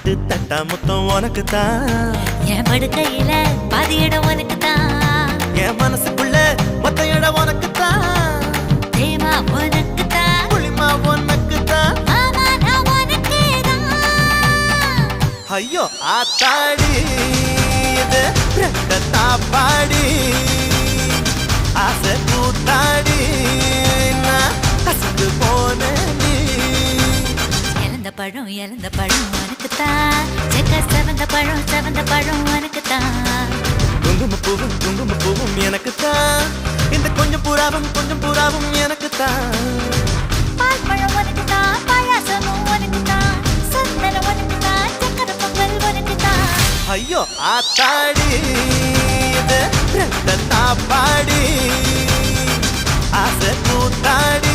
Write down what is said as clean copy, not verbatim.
8 தட்டா முத்தம் உனக்கு தான். என் படுக்கையில பாதி இடம் உனக்கு தான். என் மனசுக்குள்ள மொத்த இடம் உனக்கு தான். தேமா உனக்கு தான். புளிமா உனக்கு தான். மாமா நான் உனக்கு தான். ஐயோ ஆத்தாடி இது ரெட்ட தாப்பாடி ஆசை கூத்தாடி நான் கசந்து போனேன். இழந்த பழம் உனக்கு தான். செவந்த பழம் உனக்கு தான். குங்கும பூவும் எனக்கு தான். இந்த கொஞ்சம் புறாவும் எனக்கு தான். பால் பழம் உனக்கு தான். பாயாசமும் உனக்கு தான். சந்தனம் உனக்கு தான். சக்கரை பொங்கல் உனக்கு தான். ஐயோ ஆத்தாடி இது ரெட்ட தாப்பாடி ஆசை கூத்தாடி